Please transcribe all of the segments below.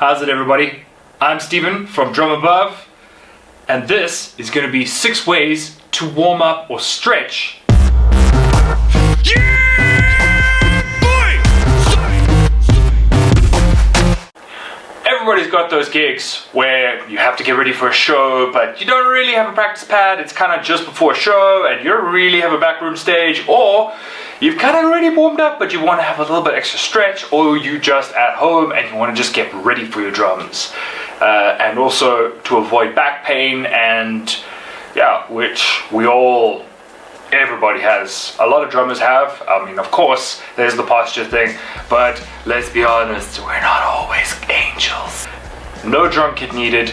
How's it, everybody? I'm Steven from Drum Above, and this is going to be 6 ways to warm up or stretch. Everybody's got those gigs where you have to get ready for a show, but you don't really have a practice pad. It's kind of just before a show and you don't really have a backroom stage, or you've kind of already warmed up but you want to have a little bit extra stretch, or you just at home and you want to just get ready for your drums. And also to avoid back pain, and yeah, which everybody has. A lot of drummers have. I mean, of course, there's the posture thing, but let's be honest, we're not always angels. No drum kit needed,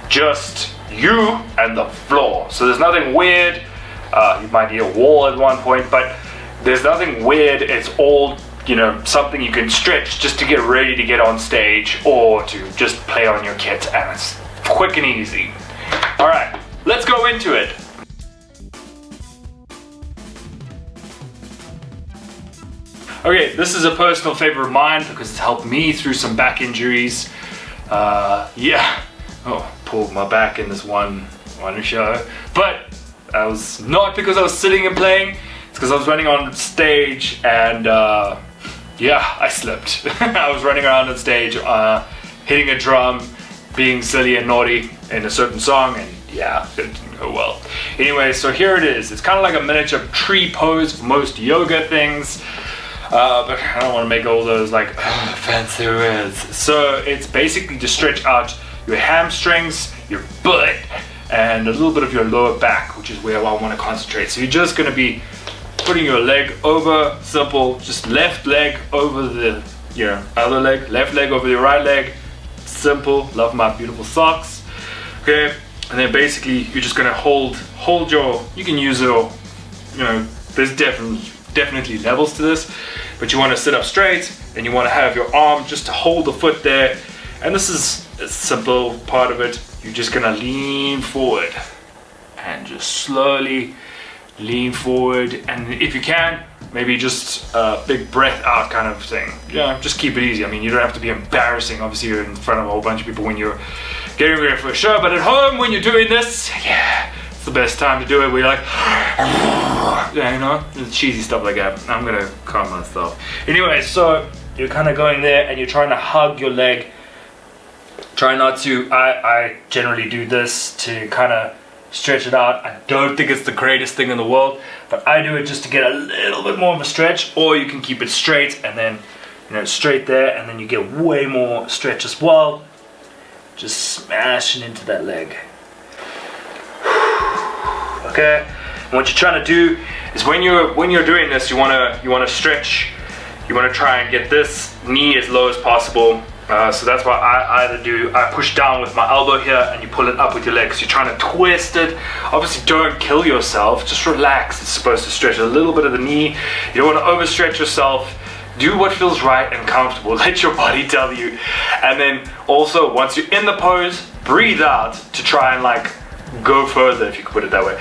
just you and the floor. So there's nothing weird. You might need a wall at one point, but there's nothing weird. It's all, something you can stretch just to get ready to get on stage or to just play on your kit, and it's quick and easy. All right, let's go into it. Okay, this is a personal favorite of mine because it's helped me through some back injuries. Pulled my back in this one show, but that was not because I was sitting and playing. It's because I was running on stage and I slipped. I was running around on stage, hitting a drum, being silly and naughty in a certain song, and yeah, it didn't go well. Anyway, so here it is. It's kind of like a miniature tree pose for most yoga things. But I don't want to make all those like fancy words. So it's basically to stretch out your hamstrings, your butt, and a little bit of your lower back, which is where I want to concentrate. So you're just going to be putting your leg over, simple, just left leg over the other leg, left leg over your right leg, simple. Love my beautiful socks. Okay, and then basically you're just going to hold your, you can use your, there's definitely levels to this, but you want to sit up straight and you want to have your arm just to hold the foot there, and this is a simple part of it. You're just gonna lean forward and just slowly lean forward, and if you can, maybe just a big breath out kind of thing. Just keep it easy. I mean, you don't have to be embarrassing. Obviously you're in front of a whole bunch of people when you're getting ready for a show, but at home when you're doing this, it's the best time to do it. We're like, cheesy stuff like that. I'm gonna calm myself. Anyway, so you're kind of going there and you're trying to hug your leg. Try not to, I generally do this to kind of stretch it out. I don't think it's the greatest thing in the world, but I do it just to get a little bit more of a stretch, or you can keep it straight and then, straight there, and then you get way more stretch as well. Just smashing into that leg. Okay, and what you're trying to do is when you're doing this, you want to stretch. You want to try and get this knee as low as possible. So that's why I push down with my elbow here, and you pull it up with your legs. You're trying to twist it. Obviously, don't kill yourself. Just relax. It's supposed to stretch a little bit of the knee. You don't want to overstretch yourself. Do what feels right and comfortable. Let your body tell you. And then also, once you're in the pose, breathe out to try and go further, if you could put it that way,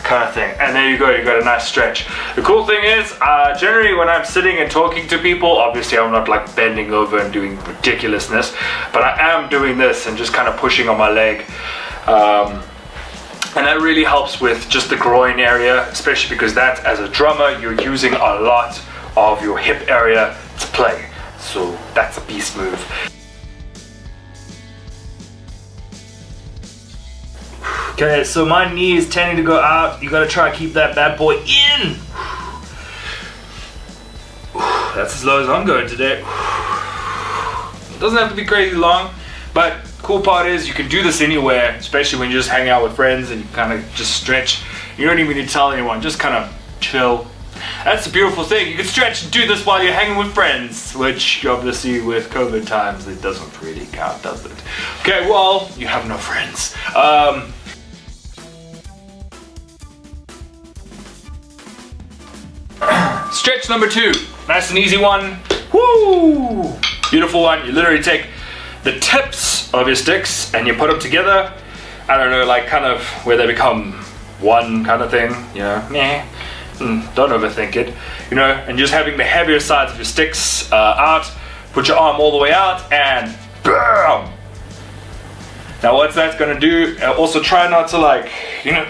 kind of thing. And there you go, you got a nice stretch. The cool thing is, generally when I'm sitting and talking to people, obviously I'm not bending over and doing ridiculousness, but I am doing this and just kind of pushing on my leg. And that really helps with just the groin area, especially because that, as a drummer, you're using a lot of your hip area to play. So that's a beast move. Okay, so my knee is tending to go out. You gotta try to keep that bad boy in. That's as low as I'm going today. It doesn't have to be crazy long, but cool part is you can do this anywhere, especially when you just hang out with friends and you kind of just stretch. You don't even need to tell anyone, just kind of chill. That's the beautiful thing. You can stretch and do this while you're hanging with friends, which obviously with COVID times, it doesn't really count, does it? Okay, well, you have no friends. Stretch number 2, nice and easy one. Woo! Beautiful one. You literally take the tips of your sticks and you put them together. I don't know, kind of where they become one kind of thing. Don't overthink it. And just having the heavier sides of your sticks out. Put your arm all the way out and Now what that's going to do, also try not to like,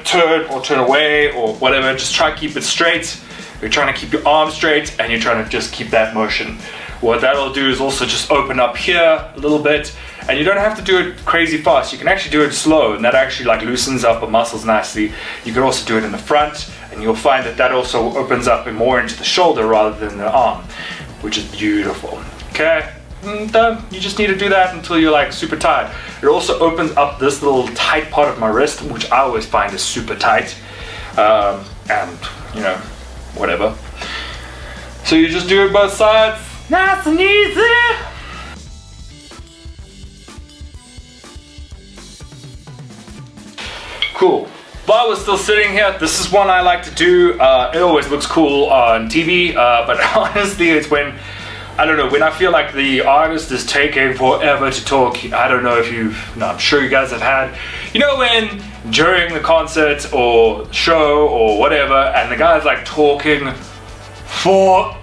turn away or whatever, just try to keep it straight. You're trying to keep your arms straight and you're trying to just keep that motion. What that'll do is also just open up here a little bit, and you don't have to do it crazy fast. You can actually do it slow, and that actually like loosens up the muscles nicely. You can also do it in the front, and you'll find that that also opens up and more into the shoulder rather than the arm, which is beautiful. Okay, you just need to do that until you're like super tired. It also opens up this little tight part of my wrist, which I always find is super tight, and whatever. So you just do it both sides, nice and easy. Cool. While we're still sitting here, this is one I like to do. It always looks cool on TV, but honestly, it's when I feel like the artist is taking forever to talk. I don't know if I'm sure you guys have had, when during the concert or show or whatever, and the guy's like talking forever,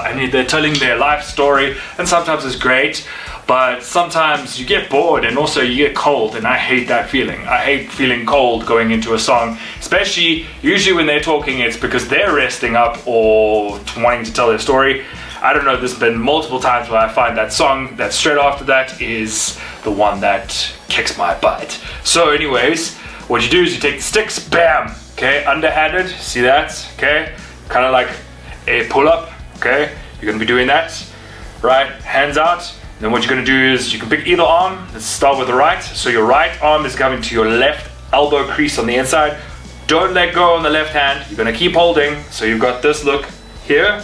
and they're telling their life story, and sometimes it's great, but sometimes you get bored and also you get cold, and I hate that feeling. I hate feeling cold going into a song, especially usually when they're talking, it's because they're resting up or wanting to tell their story. I don't know, there's been multiple times where I find that song that straight after that is the one that kicks my butt. So anyways, what you do is you take the sticks, bam, okay, underhanded, see that, okay, kind of like a pull-up, okay, you're gonna be doing that, right, hands out. Then what you're going to do is you can pick either arm. Let's start with the right. So your right arm is coming to your left elbow crease on the inside. Don't let go on the left hand. You're going to keep holding. So you've got this look here.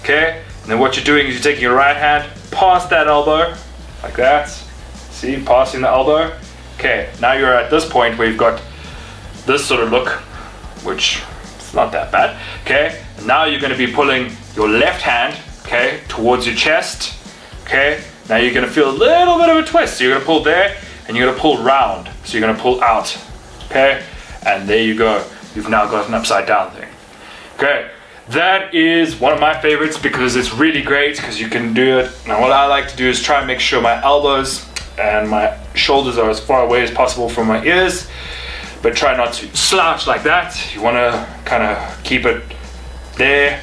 Okay. And then what you're doing is you're taking your right hand past that elbow, like that. See, passing the elbow. Okay. Now you're at this point where you've got this sort of look, which is not that bad. Okay. And now you're going to be pulling your left hand, okay, towards your chest. Okay, now you're going to feel a little bit of a twist. So you're going to pull there and you're going to pull round. So you're going to pull out. Okay, and there you go. You've now got an upside down thing. Okay, that is one of my favorites because it's really great because you can do it. Now what I like to do is try and make sure my elbows and my shoulders are as far away as possible from my ears, but try not to slouch like that. You want to kind of keep it there.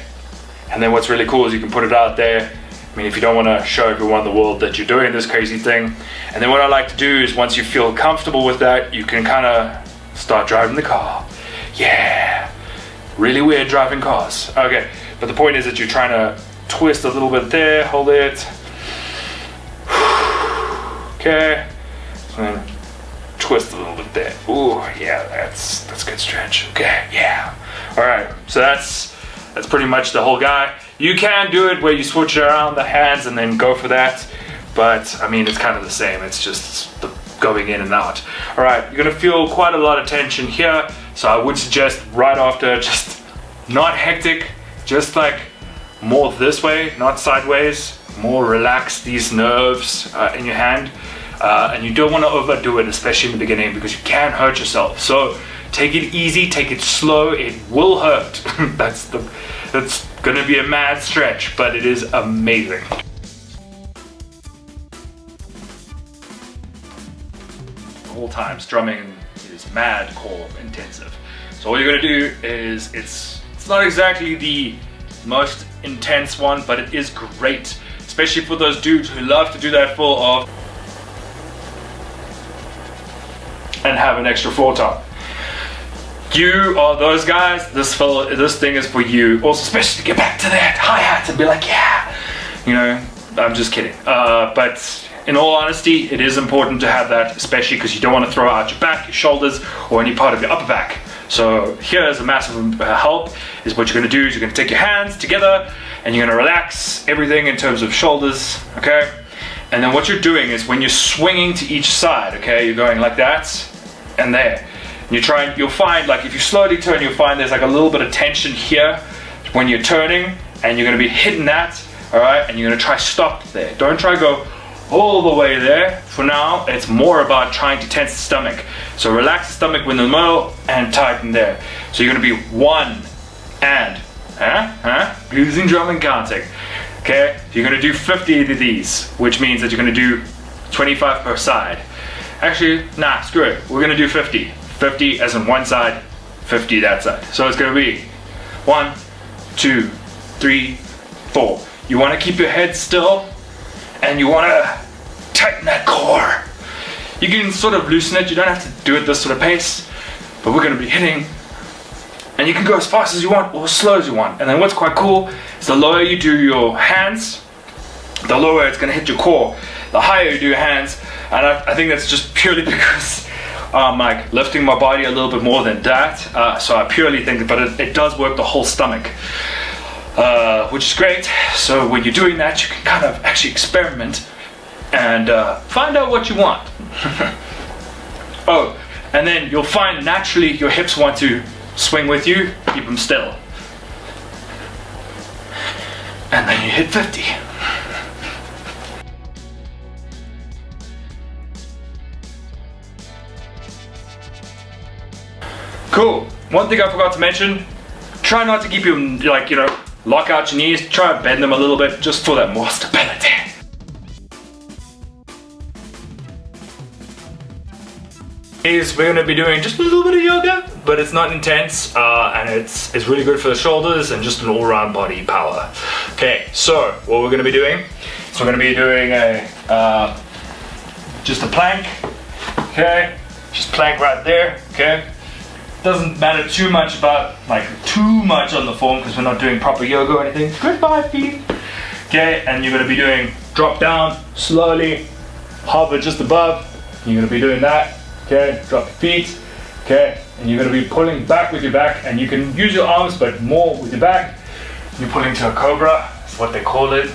And then what's really cool is you can put it out there. I mean, if you don't want to show everyone in the world that you're doing this crazy thing. And then what I like to do is once you feel comfortable with that, you can kind of start driving the car. Yeah, really weird driving cars. Okay, but the point is that you're trying to twist a little bit there, hold it. Okay, and then twist a little bit there. Ooh, yeah, that's good stretch. Okay, yeah. All right, so that's pretty much the whole guy. You can do it where you switch around the hands and then go for that, but I mean, it's kind of the same. It's just the going in and out. All right, you're gonna feel quite a lot of tension here, so I would suggest right after, just not hectic, just like more this way, not sideways, more relax these nerves in your hand, and you don't want to overdo it, especially in the beginning, because you can hurt yourself. So take it easy, take it slow, it will hurt. That's gonna be a mad stretch, but it is amazing. The whole time, strumming is mad core intensive. So all you're gonna do is, it's not exactly the most intense one, but it is great, especially for those dudes who love to do that full of and have an extra floor top. You are those guys, this thing is for you. Also, especially to get back to that hi-hat and be like, yeah, I'm just kidding. But in all honesty, it is important to have that, especially because you don't want to throw out your back, your shoulders, or any part of your upper back. So here's a massive help, is what you're gonna do is you're gonna take your hands together and you're gonna relax everything in terms of shoulders, okay? And then what you're doing is when you're swinging to each side, okay, you're going like that and there. You'll find, like, if you slowly turn, you'll find there's like a little bit of tension here when you're turning, and you're going to be hitting that, all right, and you're going to try stop there. Don't try go all the way there. For now, it's more about trying to tense the stomach. So relax the stomach in the middle and tighten there. So you're going to be one and, using drum and counting. Okay, you're going to do 50 of these, which means that you're going to do 25 per side. Actually, nah, screw it. We're gonna do 50. 50 as in one side, 50 that side. So it's gonna be 1, 2, 3, 4. You wanna keep your head still and you wanna tighten that core. You can sort of loosen it, you don't have to do it this sort of pace, but we're gonna be hitting, and you can go as fast as you want or as slow as you want. And then what's quite cool is the lower you do your hands, the lower it's gonna hit your core. The higher you do your hands, and I think that's just purely because I'm like lifting my body a little bit more than that. So I purely think, but it does work the whole stomach, which is great. So when you're doing that, you can kind of actually experiment and find out what you want. Oh, and then you'll find naturally your hips want to swing with you. Keep them still. And then you hit 50. Cool. One thing I forgot to mention, try not to keep your, like, you know, lock out your knees. Try and bend them a little bit just for that more stability. We're going to be doing just a little bit of yoga, but it's not intense, and it's really good for the shoulders and just an all-round body power. Okay, so what we're going to be doing is we're going to be doing just a plank. Okay, just plank right there. Okay, doesn't matter too much about too much on the form because we're not doing proper yoga or anything. Goodbye, feet. Okay, and you're going to be doing drop down slowly, hover just above. You're going to be doing that. Okay, drop your feet. Okay, and you're going to be pulling back with your back, and you can use your arms, but more with your back. You're pulling to a cobra. That's what they call it.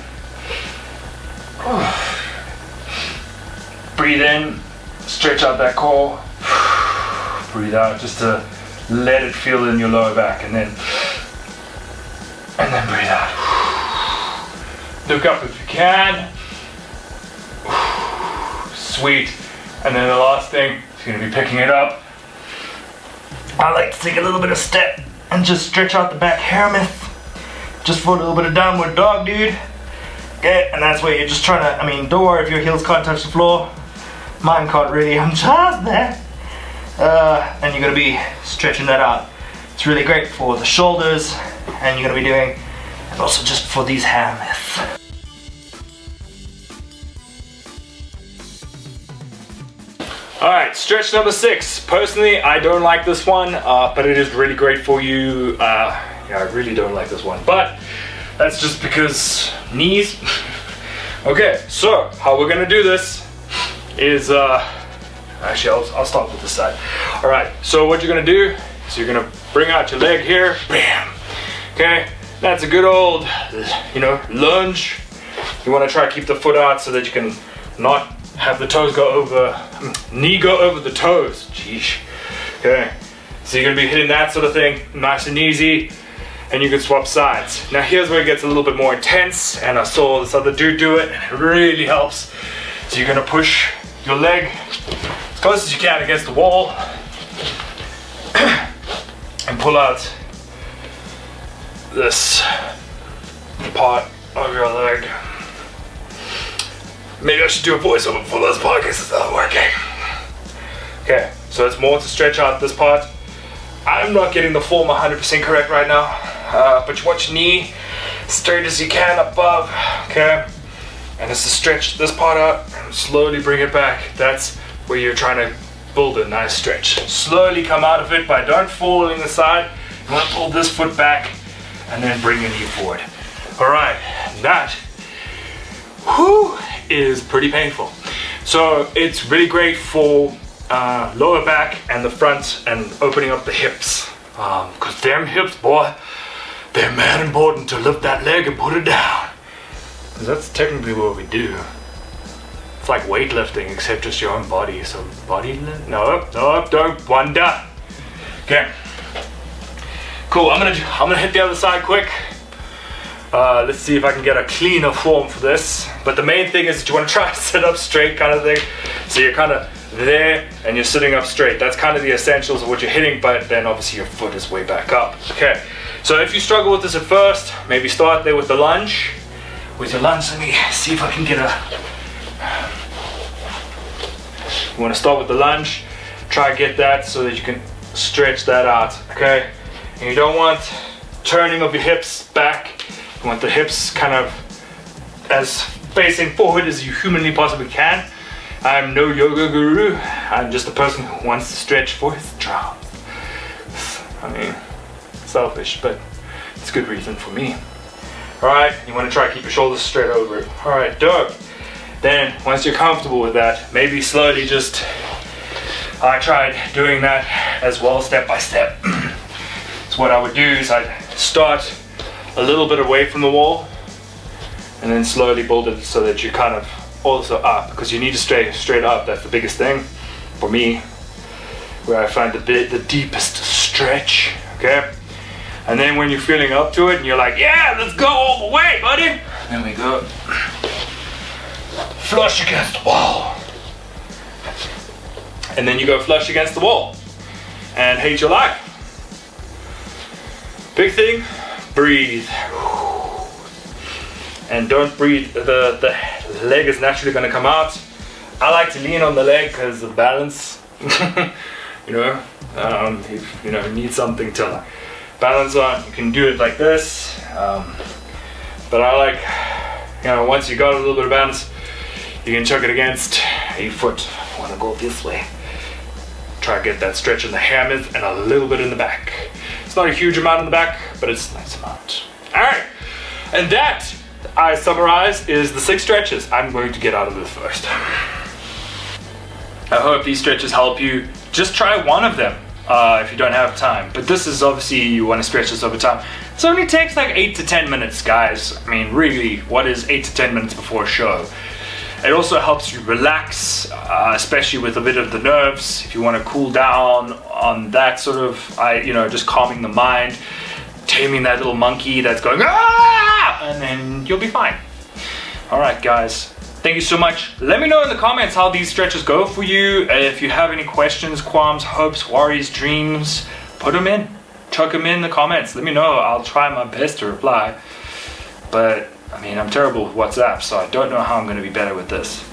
Breathe in, stretch out that core. Breathe out, just to let it feel in your lower back, and then breathe out. Look up if you can. Sweet. And then the last thing, you're going to be picking it up. I like to take a little bit of step and just stretch out the back hammock, just for a little bit of downward dog, dude. Okay, and that's where you're just trying to, don't worry if your heels can't touch the floor. Mine can't really, I'm just there. And you're going to be stretching that out. It's really great for the shoulders, and you're going to be doing, and also just for these hammocks. Alright, stretch number 6. Personally, I don't like this one, but it is really great for you. Yeah, I really don't like this one, but that's just because knees. Okay, so how we're gonna do this is, actually I'll start with this side. Alright, so what you're gonna do is you're gonna bring out your leg here, bam. Okay, that's a good old, lunge. You wanna try to keep the foot out so that you can not have the toes go over, knee go over the toes. Jeez. Okay, so you're gonna be hitting that sort of thing, nice and easy, and you can swap sides. Now here's where it gets a little bit more intense, and I saw this other dude do it, and it really helps. So you're gonna push your leg as close as you can against the wall, and pull out this part of your leg. Maybe I should do a voiceover for those podcasts, it's not working. Okay, so it's more to stretch out this part. I'm not getting the form 100% correct right now, but you want your knee straight as you can above, okay? And it's to stretch this part out and slowly bring it back. That's where you're trying to build a nice stretch. Slowly come out of it, but don't fall in the side. You want to pull this foot back and then bring your knee forward. All right, that is pretty painful. So it's really great for lower back and the front and opening up the hips. Cause them hips, boy, they're mad important to lift that leg and put it down. Cause that's technically what we do. It's like weightlifting except just your own body. So body lift? No, don't wonder. Okay. Cool, I'm gonna hit the other side quick. Let's see if I can get a cleaner form for this. But the main thing is that you want to try to sit up straight kind of thing. So you're kind of there and you're sitting up straight. That's kind of the essentials of what you're hitting, but then obviously your foot is way back up. Okay, so if you struggle with this at first, maybe start there with the lunge. With your lunge, let me see if I can get a You want to start with the lunge. Try to get that so that you can stretch that out, okay? And you don't want turning of your hips back. You want the hips kind of as facing forward as you humanly possibly can. I'm no yoga guru. I'm just a person who wants to stretch for his drums. I mean, selfish, but it's a good reason for me. Alright, you want to try to keep your shoulders straight over it. Alright, dope. Then, once you're comfortable with that, maybe slowly just, I tried doing that as well, step by step. So what I would do is I'd start a little bit away from the wall, and then slowly build it so that you're kind of also up, because you need to stay straight up. That's the biggest thing for me, where I find the deepest stretch, okay? And then when you're feeling up to it and you're like, yeah, let's go all the way, buddy. Then we go flush against the wall. And then you go flush against the wall and hate your life. Big thing, breathe. And don't breathe, the leg is naturally gonna come out. I like to lean on the leg because of balance. You need something to balance on. You can do it like this, but I like, once you got a little bit of balance, you can chuck it against a foot. I want to go this way. Try to get that stretch in the hammers and a little bit in the back. It's not a huge amount in the back, but it's a nice amount. All right, and that, I summarize, is the 6 stretches. I'm going to get out of this first. I hope these stretches help you. Just try one of them if you don't have time. But this is obviously, you want to stretch this over time. It only takes like 8 to 10 minutes, guys. I mean, really, what is 8 to 10 minutes before a show? It also helps you relax, especially with a bit of the nerves. If you want to cool down on that sort of, just calming the mind, taming that little monkey that's going, ah! And then you'll be fine. All right, guys. Thank you so much. Let me know in the comments how these stretches go for you. If you have any questions, qualms, hopes, worries, dreams, put them in. Chuck them in the comments. Let me know. I'll try my best to reply. But, I mean, I'm terrible with WhatsApp, so I don't know how I'm going to be better with this.